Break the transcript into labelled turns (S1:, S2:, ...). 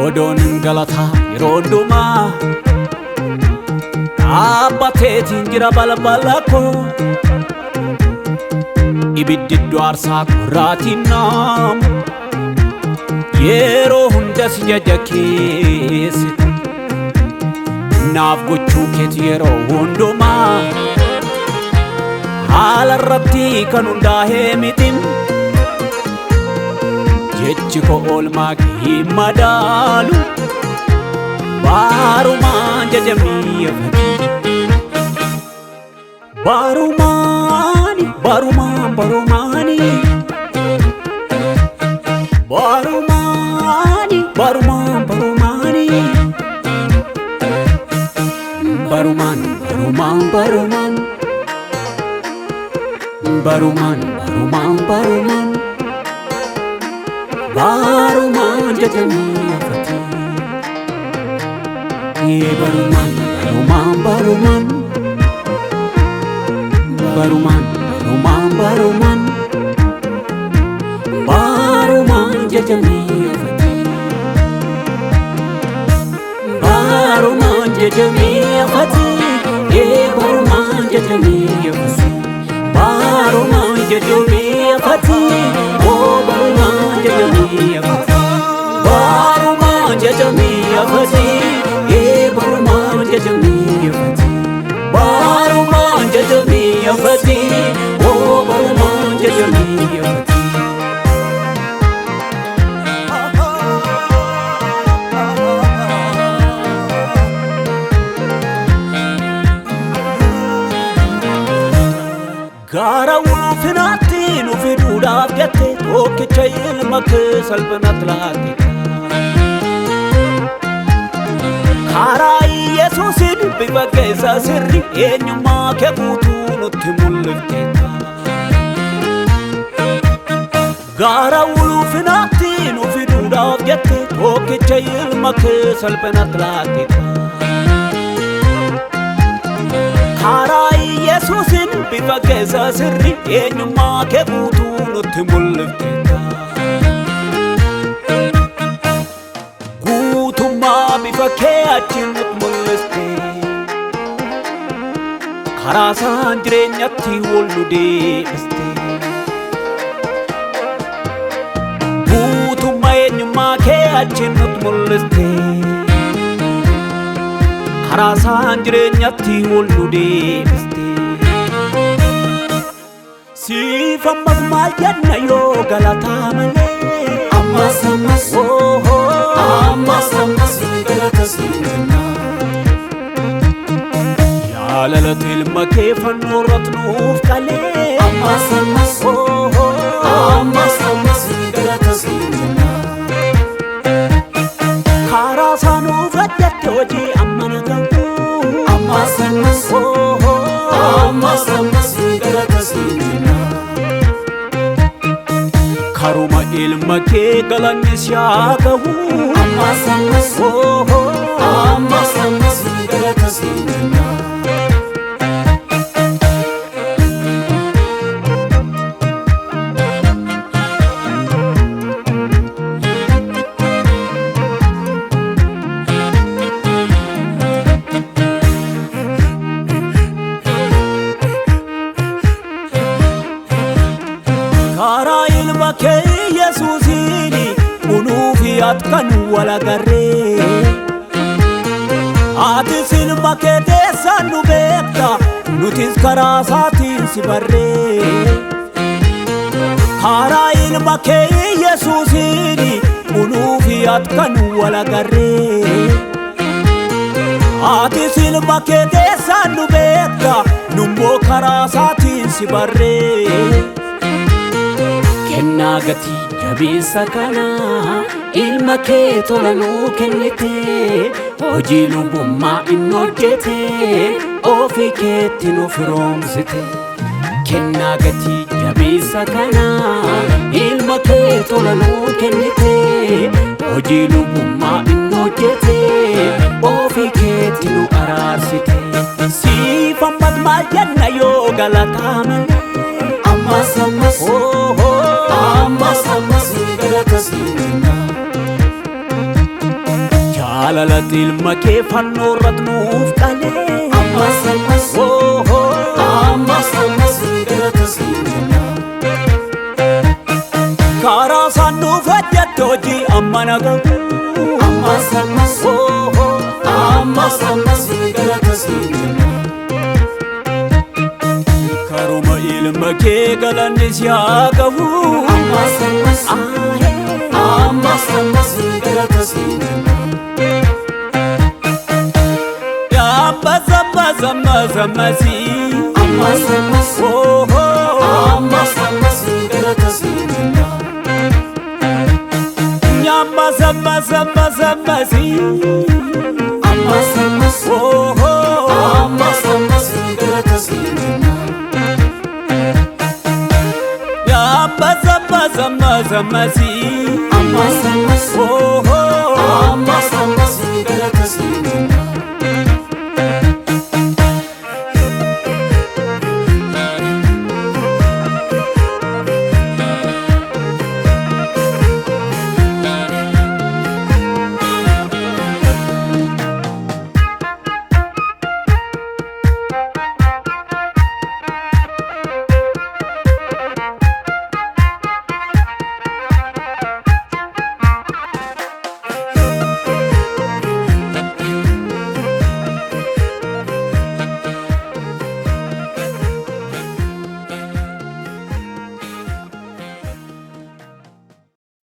S1: Odon galata yeronduma Abbateetiin jira balbalako Ibiddi dwarsaa qorraatiin naam Yeroo hundas jaja keessi Naaf gochuu keeti yeroo hundumaa Haala irratti kan hundaa'ee mitim Jechi koo oolmaa kee madaalu Baarumaan jajamiyyafati Baarumaani Baarumaan Baarumaani Baarumaani Baarumaan Baarumaani Baarumaan Baarumaan Baarumaan Baarumaan Baarumaan Baarumaan Baarumaan jajamiyyafati Baarumaan Baarumaan Baarumaan Baarumaan Baarumaan Baarumaan Baarumaan jajamiyyafati Baarumaan jajamiyyafati Baarumaan jajamiyyafati Baarumaan jajamiyyafati Baarumaan jajamiyyafati Baarumaan jajamiyyafati Baarumaan jajamiyyafati Baarumaan jajamiyyafati Baarumaan jajamiyyafati Gara ulfinaatti nu fiduudhaaf jette tokkicha ilma kee salphinatti laatte Karaa Yesuusin bifa keessa sirri eenyummaa kee guutuu nutti mul'ifte Gara ulfinaatti nu fiduudhaaf jette tokkicha ilma kee salphinatti laatte Karaa Yesuusin bifa keessa sirri eenyummaa kee guutuu nutti mul'ifte Guutummaa bifa kee achi nutti mul'iste Karaa isaan jireenyatti wal nu deebiste Guutummaa eenyummaa kee achi nutti mul'iste Karaa isaan jireenyatti wal nu deebiste Siif ammas maal jenna yoo galataa malee Ammas ammas Ammas ammas galata siif jenna Jaalalati ilma kee fannoo irratti nuuf qalee Ammas ammas Ammas ammas galata siif jenna Karaa isaa nuuf hojjette hojii ammana ta'u Ammas ammas Ammas ammas galata siif jenna Karuma ilma kee galannis yaa gahu Ammas ammas Ammas ammas galata siif jenna Karaa ilma kee Yesuusini unuufi atkan wal agarree Atis ilma kee teessaan nu beekta nutis karaa isaatiin si barree Karaa ilma kee Yesuusini unuufi atkan wal agarree Atis ilma kee teessaan nu beekta nummoo karaa isaatiin si barree Kennaa gatii jabeessa kana ilma kee tola nuu kennite hojii lubbummaa inni hojjete ofii keetti nu firoomsite Kennaa gatii jabeessa kana ilma kee tola nuu kennite hojii lubbummaa inni hojjete ofii keetti nu araarsite Siif ammas maal jenna yoo galataa malee Ammas ammas Ammas ammas galata siif jenna jaalalatti ilma kee fannoo irratti nuuf qalee
S2: ammas ammas ammas ammas galata siin jenna
S1: karaa isaan nuuf hojjette hojii amma nagahu
S2: ammas ammas ammas ammas galata siin jenna
S1: karuma ilma kee galanni si haa gahu
S2: ammas ammas ammas ammas galata siin jenna
S1: ammas ammas ammas ammasi
S2: ammas ammas ammas ammas galata siin jenna
S1: ammas ammas ammas ammasi
S2: ammas ammas ammas ammas galata siin jenna
S1: ammas ammas ammas ammasi
S2: ammas ammas